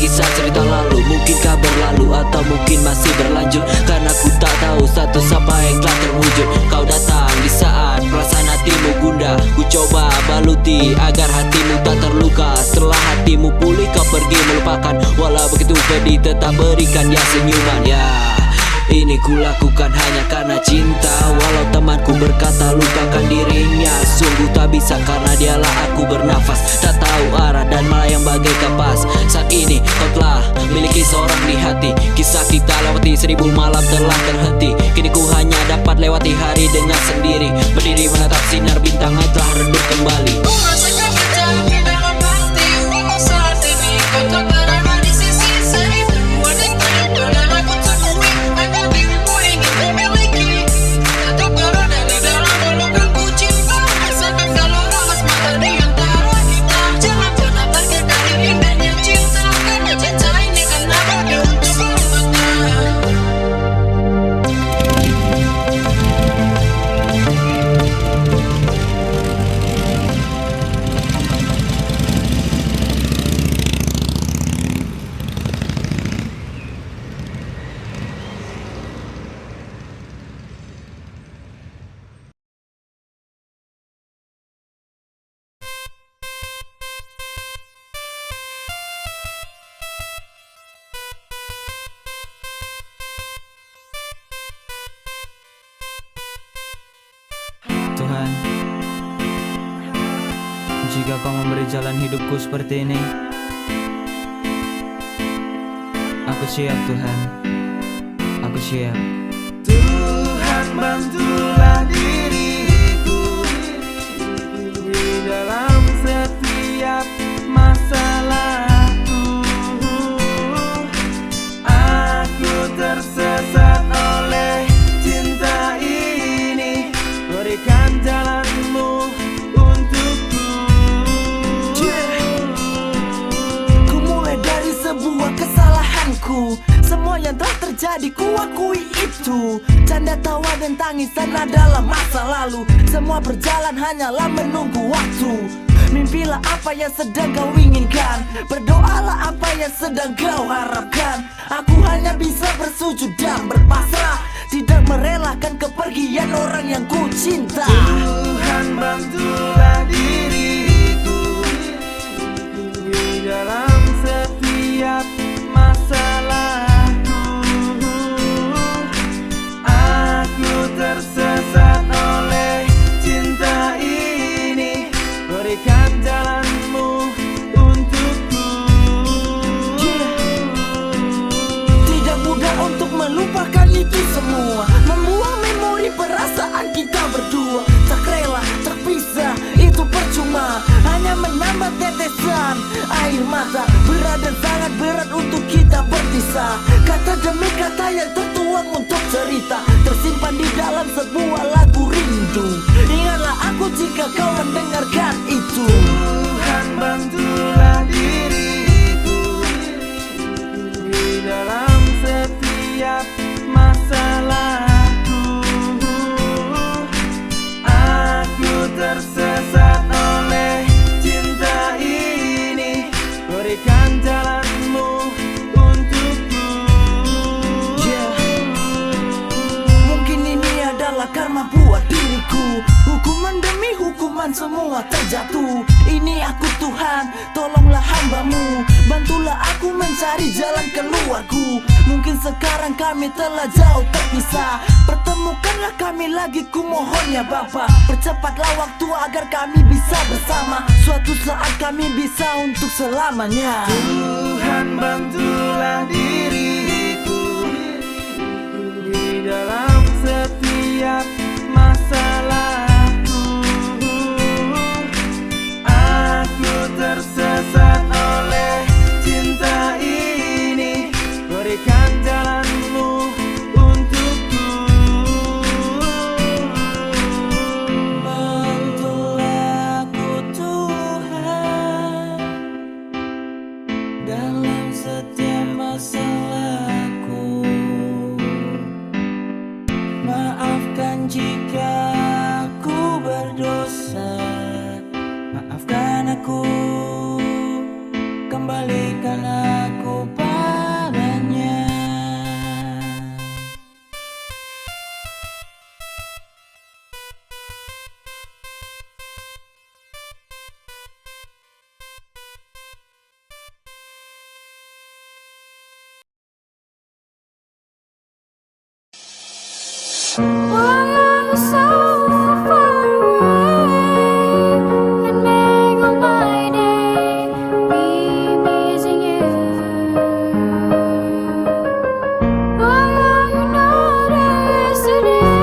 S20: Kisah cerita lalu mungkinkah berlalu atau mungkin masih berlanjut, karena ku tak tahu status apa yang telah terwujud. Kau datang di saat perasaan hatimu gundah. Ku coba baluti agar hatimu tak terluka. Setelah hatimu pulih kau pergi melupakan. Walau begitu pedih tetap berikan dia senyuman. Ya, ini ku lakukan hanya karena cinta. Walau temanku berkata lupakan dirinya, sungguh tak bisa karena dialah aku bernafas. Tak tahu arah dan malah yang bagai kapas. Saat ini kau telah miliki seorang di hati. Kisah kita lewati 1000 malam telah terhenti. Kini ku hanya dapat lewati hari dengan sendiri, berdiri menatap sinar bintang yang telah redup kembali.
S21: Jika kau memberi jalan hidupku seperti ini, aku siap Tuhan, aku siap.
S2: Tuhan bantulah diriku di dalam setiap masalahku. Aku tersesat oleh cinta ini, berikan jalanmu untukku.
S4: Ku mulai dari sebuah kesalahanku. Semua yang telah terjadi ku akui itu. Canda tawa dan tangisan adalah masa lalu. Semua berjalan hanyalah menunggu waktu. Mimpilah apa yang sedang kau inginkan, berdoalah apa yang sedang kau harapkan. Aku hanya bisa bersujud dan berpasrah, tidak merelakan kepergian orang yang ku cinta.
S2: Tuhan bantulah diriku di dalam setiap masalahku. Aku tersesat oleh cinta ini, berikan jalanmu untukku.
S4: Tidak mudah untuk melupakan itu semua, membuang memori perasaan kita berdua. Tak rela terpisah, itu percuma, hanya menambah tetesan air mata. Berat dan sangat berat untuk kita berpisah. Kata demi kata yang tertuang untuk cerita, tersimpan di dalam sebuah lagu rindu. Ingatlah aku jika kau mendengarkan itu.
S2: Tuhan bantulah diriku di dalam setiap masalahku. Aku tersesat oleh cinta ini, berikan jalanmu untukku.
S4: Mungkin ini adalah karma buat diriku. Hukuman demi hukuman semua terjatuh. Ini aku Tuhan, tolonglah hambamu. Bantulah aku mencari jalan keluarku. Mungkin sekarang kami telah jauh terpisah, pertemukanlah kami lagi, ku mohon ya Bapa. Percepatlah waktu agar kami bisa bersama. Suatu saat kami bisa untuk selamanya.
S2: Tuhan bantulah diriku di dalam setiap masalahku. Aku tersesat oleh cinta ini, berikan jalanmu untukku.
S4: Bantulah aku Tuhan dalam setiap masalahku. Maafkan jika aku berdosa, maafkan aku, kembalikan aku padanya.
S11: Why are you so far away and make all my day be missing you? Why are you not there yesterday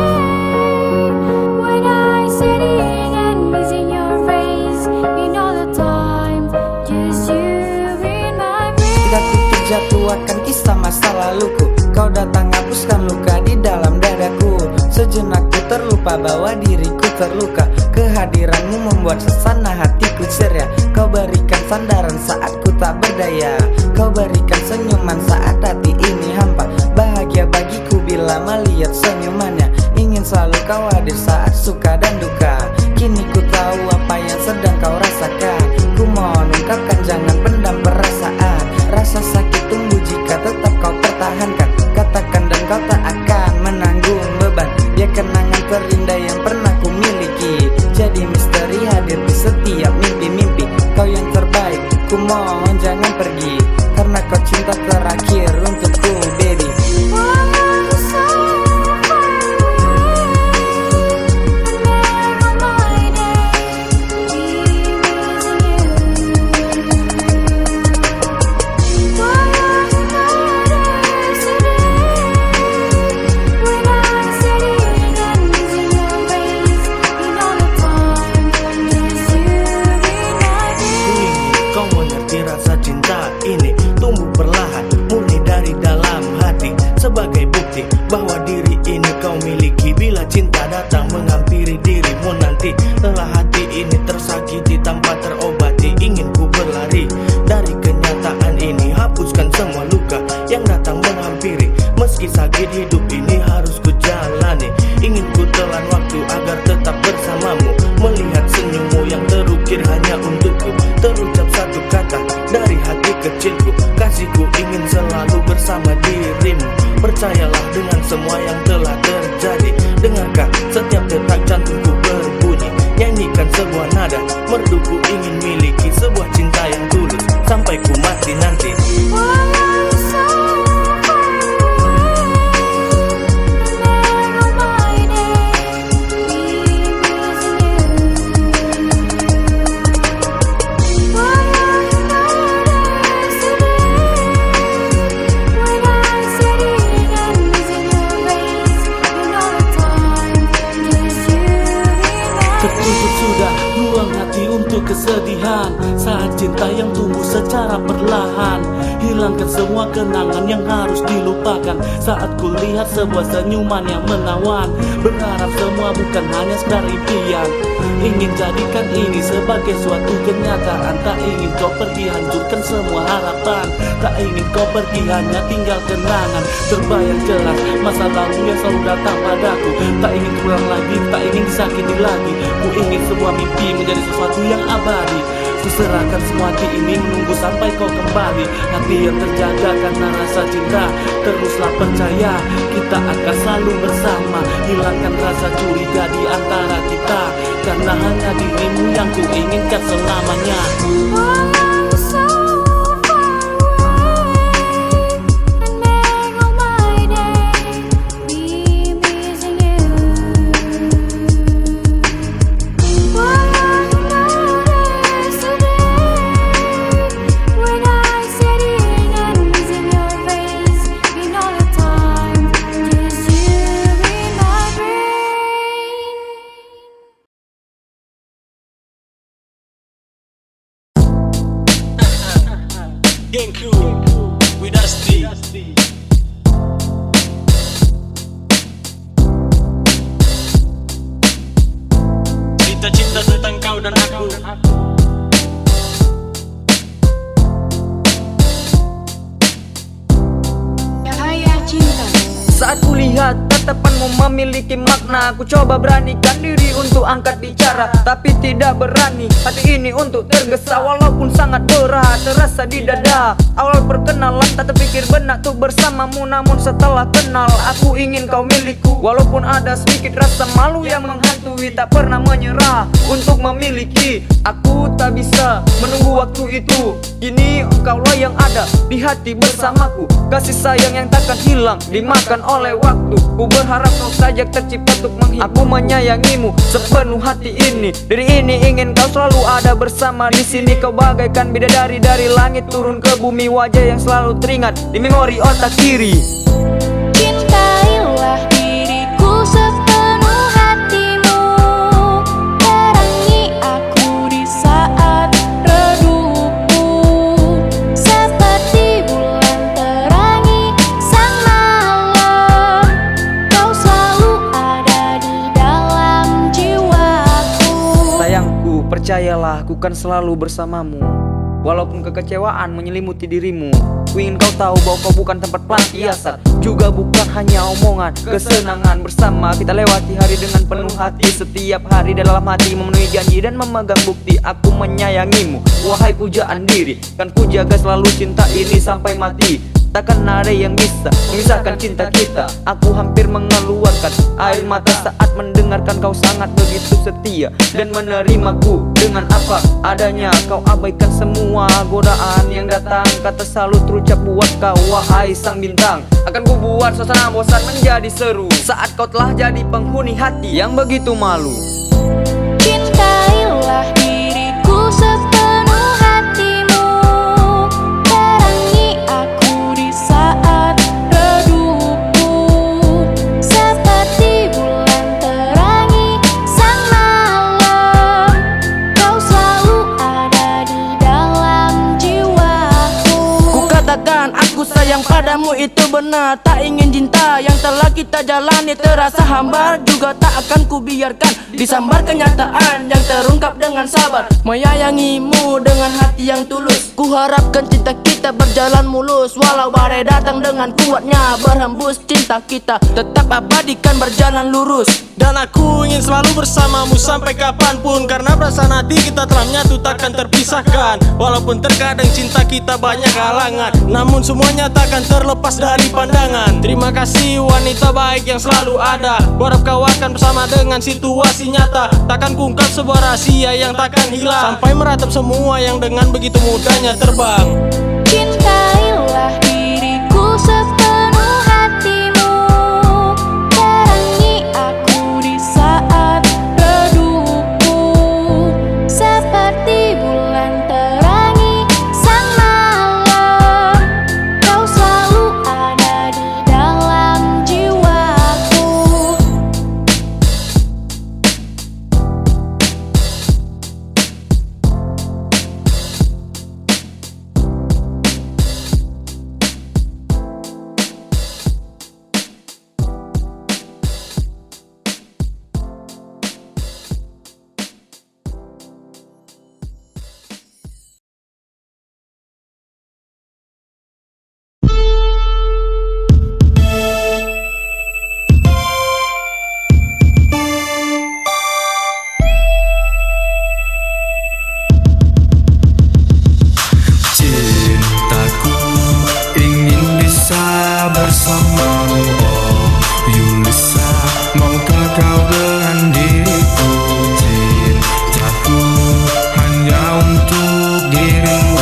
S11: when I sit in and missing your face in all the time, just you in my brain.
S4: Ketika ku terjatuh akan kisah masa laluku, kau datang hapuskan luka di dalam dadaku. Sejenak ku terlupa bahwa diriku terluka. Kehadiranmu membuat sesana hatiku ceria. Kau berikan sandaran saat ku tak berdaya. Kau berikan senyuman saat hati ini hampa. Bahagia bagiku bila melihat senyumannya. Ingin selalu kau hadir saat suka dan duka. Kini ku tahu apa yang sedang kau rasakan. Ku mohon ungkapkan, jangan pendam perasaan. Rasa sakit tumbuh jika tetap kau pertahankan. Katakan dan kau tak akan menanggung beban. Dia kenangan terindah yang pernah ku miliki. Jadi misteri hadir di setiap mimpi-mimpi. Kau yang terbaik, ku mohon jangan pergi, karena kau cinta terakhir untukku, baby.
S5: memiliki sebuah cinta yang tulus sampai ku mati nanti. Tertutup sudah ruang hati untuk kesedihan saat cinta yang tumbuh secara perlahan. Hilangkan semua kenangan yang harus dilupakan saat ku lihat sebuah senyuman yang menawan. Berharap semua bukan hanya sekedar impian, ingin jadikan ini sebagai suatu kenyataan. Tak ingin kau pergi hancurkan semua harapan, tak ingin kau pergi hanya tinggal kenangan. Terbayang jelas masa lalu yang selalu datang padaku. Tak ingin terulang lagi, tak ingin disakiti lagi. Ku ingin sebuah mimpi menjadi sesuatu yang abadi. Ku serahkan semua hati ini menunggu sampai kau kembali. Hati yang terjaga karena rasa cinta. Teruslah percaya kita akan selalu bersama. Hilangkan rasa curiga di antara kita, karena hanya dirimu yang ku inginkan selamanya. Gengku Widasti. Cerita cinta tentang kau dan aku.
S11: Cahaya cinta.
S13: Saat kulihat tatapanmu memiliki makna, ku coba beranikan diri untuk angkat bicara, tapi tidak berani hati ini untuk tergesa. Walaupun sangat berat terasa di dada. Awal perkenalan tak terpikir benak tuh bersamamu, namun setelah kenal aku ingin kau milikku. Walaupun ada sedikit rasa malu yang menghantui, tak pernah menyerah untuk memiliki. Aku tak bisa menunggu waktu itu, kini engkaulah yang ada di hati bersamaku. Kasih sayang yang takkan hilang dimakan oleh waktu. Ku berharap kau saja tercipta untuk menghibur. Aku menyayangimu sepenuh hati ini. Diri ini ingin kau selalu ada bersama di sini. Kau bagaikan bidadari dari langit turun ke bumi, wajah yang selalu teringat di memori otak kiri.
S11: Cintailah diriku sepenuh hatimu, terangi aku di saat redupku, seperti bulan terangi sang malam. Kau selalu ada di dalam jiwaku.
S13: Sayangku, percayalah, ku kan selalu bersamamu. Walaupun kekecewaan menyelimuti dirimu, ku ingin kau tahu bahwa kau bukan tempat pelampiasan, juga bukan hanya omongan. Kesenangan bersama kita lewati hari dengan penuh hati. Setiap hari dalam hati memenuhi janji dan memegang bukti. Aku menyayangimu, wahai pujaan diri. Kan ku jaga selalu cinta ini sampai mati. Takkan ada yang bisa memisahkan cinta kita. Aku hampir mengeluarkan air mata saat mendengarkan kau sangat begitu setia dan menerimaku dengan apa adanya. Kau abaikan semua godaan yang datang. Kata selalu terucap buat kau, wahai sang bintang. Akan ku buat suasana bosan menjadi seru saat kau telah jadi penghuni hati yang begitu malu.
S11: Cintailah diriku sepenuh hatimu, terangi aku di saat redupku, seperti bulan terangi sang malam. Kau selalu ada di dalam jiwaku.
S1: Ku katakan aku sayang padamu itu benar. Tak ingin cinta yang telah kita jalani terasa hambar, juga tak akan ku biarkan disambar kenyataan yang terungkap dengan sabar. Menyayangimu dengan hati yang tulus, ku harapkan cinta kita berjalan mulus. Walau badai datang dengan kuatnya berhembus, cinta kita tetap abadikan berjalan lurus.
S5: Dan aku ingin selalu bersamamu sampai kapanpun, karena perasaan hati kita telah menyatu takkan terpisahkan. Walaupun terkadang cinta kita banyak halangan, namun semuanya tak
S6: takkan terlepas dari pandangan. Terima kasih wanita baik yang selalu ada. Berharap kau akan bersama dengan situasi nyata. Takkan kungkap sebuah rahasia yang takkan hilang, sampai meratap semua yang dengan begitu mudahnya terbang.
S11: Cintailah diriku sepenuh hatimu, terangi aku di saat redupku, seperti bulan terangi sang malam. Kau selalu ada di dalam jiwaku.
S16: Cintaku ingin bisa bersamamu, oh Yulisa, maukah kau dengan diriku? Cintaku hanya untuk dirimu,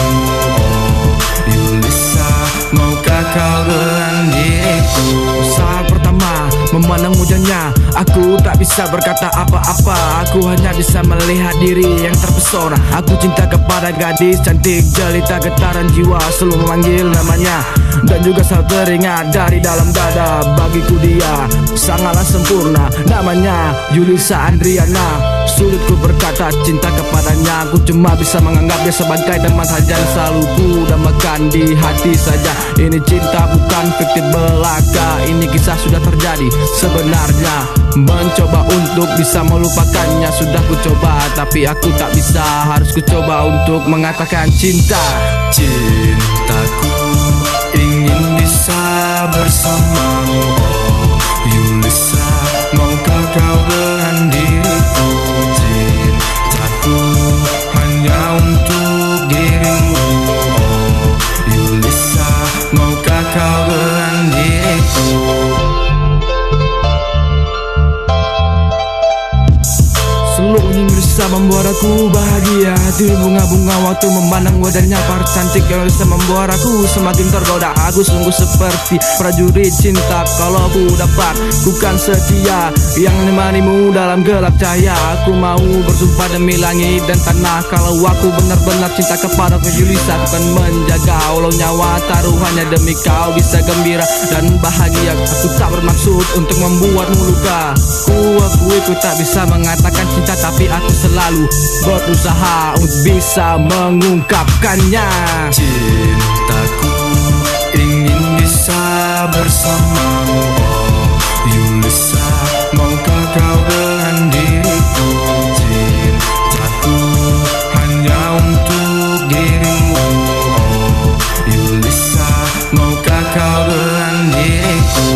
S16: oh Yulisa, maukah kau dengan diriku?
S22: Saat pertama memandang wajahnya, aku tak bisa berkata apa-apa. Aku hanya bisa melihat diri yang terpesona. Aku cinta kepada gadis cantik jelita, getaran jiwa selalu memanggil namanya. Dan juga selalu teringat dari dalam dada, bagiku dia sangatlah sempurna. Namanya Yulisa Andriana. Sulit ku berkata cinta kepadanya, aku cuma bisa menganggap dia sebagai teman saja yang selalu ku dambakan di hati saja. Ini cinta bukan fiktif belaka, ini kisah sudah terjadi sebenarnya. Mencoba untuk bisa melupakannya sudah ku coba, tapi aku tak bisa, harus ku coba untuk mengatakan cinta.
S16: Cintaku ingin bisa bersamamu, oh Yulisa, maukah kau dengan diriku? Cintaku hanya untuk dirimu, oh Yulisa, maukah kau dengan diriku?
S22: Seluruhnya bisa membuat aku bahagia. Hati bunga-bunga waktu memandang wajahnya para cantik yang bisa membuat aku semakin tergoda. Aku sungguh seperti prajurit cinta, kalau aku dapat ku kan setia yang menemanimu dalam gelap cahaya. Aku mau bersumpah demi langit dan tanah, kalau aku benar-benar cinta kepada kau Yulisa, aku kan menjaga walau nyawa taruhannya demi kau bisa gembira dan bahagia. Aku tak bermaksud untuk membuatmu luka. Ku akui ku tak bisa mengatakan cinta, tapi aku selalu berusaha untuk bisa mengungkapkannya.
S16: Cintaku ingin bisa bersamamu, oh Yulisa, maukah kau dengan diriku? Cintaku hanya untuk dirimu, oh Yulisa, maukah kau dengan diriku?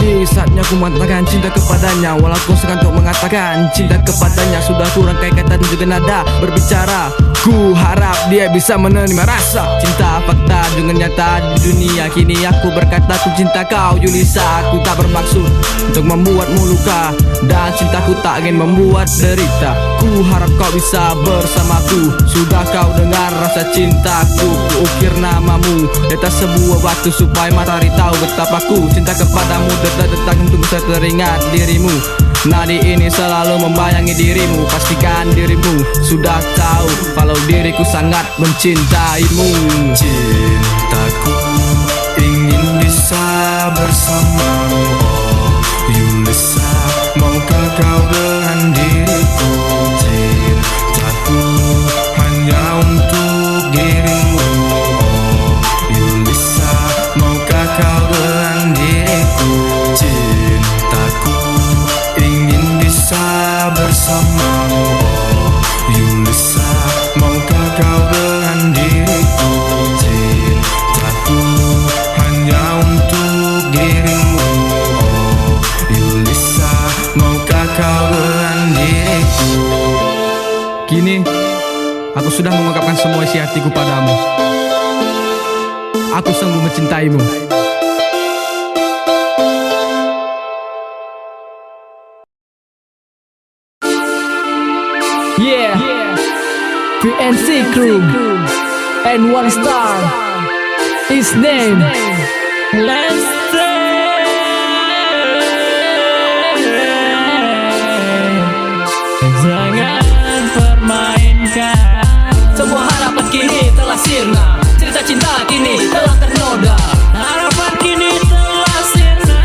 S22: Kini saatnya ku mengatakan cinta kepadanya, walau ku segan untuk mengatakan cinta kepadanya. Sudah kurang kayak kata dan juga nada berbicara. Ku harap dia bisa menerima rasa cinta fakta dengan nyata di dunia. Kini aku berkata ku cinta kau Yulisa. Aku tak bermaksud untuk membuatmu luka, dan cintaku tak ingin membuat derita. Ku harap kau bisa bersamaku. Sudah kau dengar rasa cintaku? Ku ukir namamu di atas sebuah batu supaya matahari tahu betapa ku cinta kepadamu. Detak-detak untuk bisa teringat dirimu. Nadi ini selalu membayangi dirimu. Pastikan dirimu sudah tahu kalau diriku sangat mencintaimu.
S16: Cintaku ingin bisa bersamamu, oh Yulisa, maukah kau dengan diriku? Cintaku hanya untuk dirimu, oh Yulisa, maukah kau dengan diriku? Cintaku ingin bisa bersamamu, oh Yulisa, maukah kau dengan diriku? Cintaku hanya untuk dirimu, oh Yulisa, maukah kau dengan diriku?
S22: Kini aku sudah mengungkapkan semua isi hatiku padamu. Aku sungguh mencintaimu.
S8: VNC crew and one star. His name Lester.
S7: Jangan permainkan.
S8: Semua harapan kini telah sirna. Cerita cinta kini telah ternoda.
S7: Harapan kini telah sirna.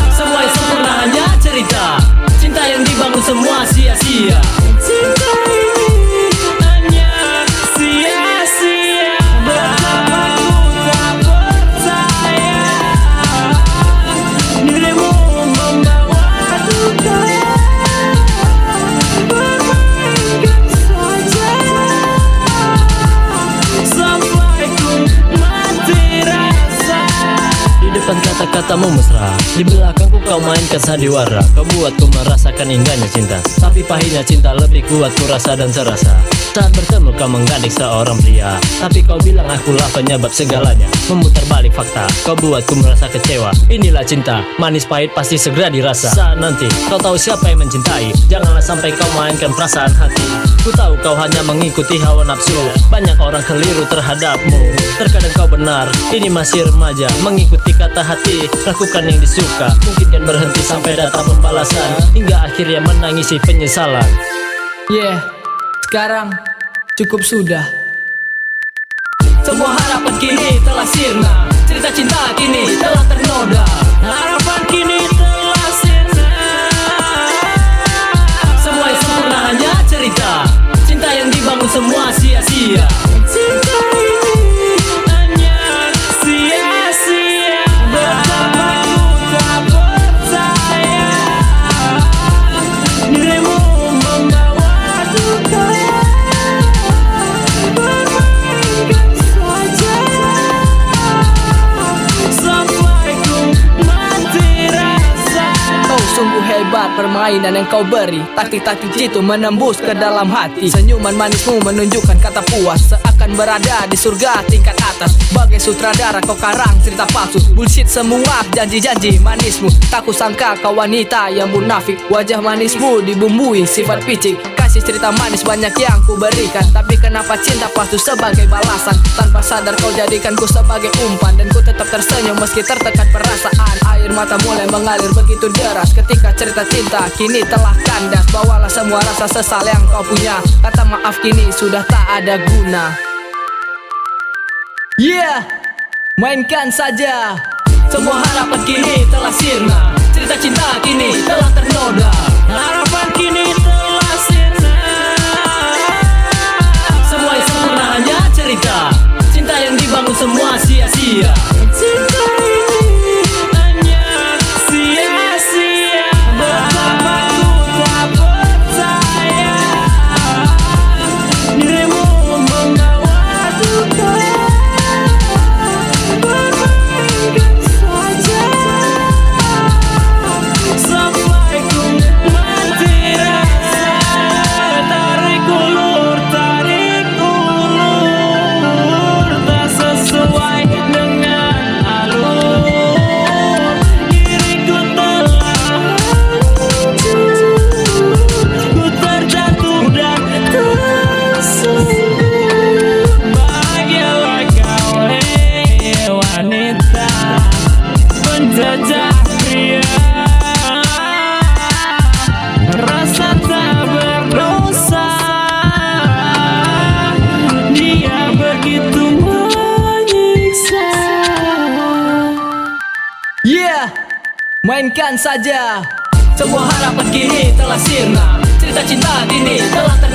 S8: Semua yang sempurna hanya cerita. Cinta yang dibangun semua sia-sia.
S7: Cinta ini hanya sia-sia. Betapa ku tak percaya dirimu membawa duka. Permainkan saja sampai ku mati rasa.
S10: Di depan kata-katamu mesra, di belakangku kau mainkan sandiwara. Kau buatku merasakan indahnya cinta, tapi pahitnya cinta lebih kuat ku rasa dan serasa. Saat bertemu kau menggandeng seorang pria, tapi kau bilang akulah penyebab segalanya. Memutar balik fakta, kau buatku merasa kecewa. Inilah cinta, manis pahit pasti segera dirasa. Saat nanti kau tahu siapa yang mencintai, janganlah sampai kau mainkan perasaan hati. Ku tahu kau hanya mengikuti hawa nafsu, banyak orang keliru terhadapmu. Terkadang kau benar, ini masih remaja, mengikuti kata hati, lakukan yang disuka. Mungkin kan berhenti sampai datang pembalasan, hingga akhirnya menangisi penyesalan.
S8: Yeah, sekarang cukup sudah. Semua harapan kini telah sirna. Cerita cinta kini telah ternoda.
S7: Harapan kini telah sirna.
S8: Semua yang sempurna hanya cerita. Cinta yang dibangun semua sia-sia.
S7: Cinta ini hanya sia-sia. Betapa ku tak percaya dirimu membawa duka. Permainkan saja sampai ku mati rasa.
S8: Oh, sungguh hebat permainan yang kau beri. Taktik-taktik jitu menembus ke dalam hati. Senyuman manismu menunjukkan kata puas, seakan berada di surga tingkat atas. Bagai sutradara kau karang cerita palsu. Bullshit semua janji-janji manismu. Tak kusangka kau wanita yang munafik. Wajah manismu dibumbui sifat picik. Kasih cerita manis banyak yang ku berikan, tapi kenapa cinta palsu sebagai balasan? Tanpa sadar kau jadikan ku sebagai umpan, dan ku tetap tersenyum meski tertekan perasaan. Air mata mulai mengalir begitu deras ketika cerita cinta kini telah kandas. Bawalah semua rasa sesal yang kau punya. Kata maaf kini sudah tak ada guna. Yeah, mainkan saja. Semua harapan kini telah sirna. Cerita cinta kini telah ternoda.
S7: Harapan kini telah sirna.
S8: Semua yang sempurna hanya cerita. Cinta yang dibangun semua sia-sia.
S7: Cinta ini hanya sia-sia. Betapa ku tak percaya dirimu membawa duka. Permainkan saja sampai ku mati rasa. Tarik ulur, tak sesuai dengan alur. Diriku telah hancur, ku terjatuh dan tersungkur. Bahagialah kau, hei wanita, penjajah pria. Rasa tak berdosa, dia begitu menyiksa.
S8: Yeah, mainkan saja. Semua harapan kini telah sirna. Cerita cinta kini telah ternoda.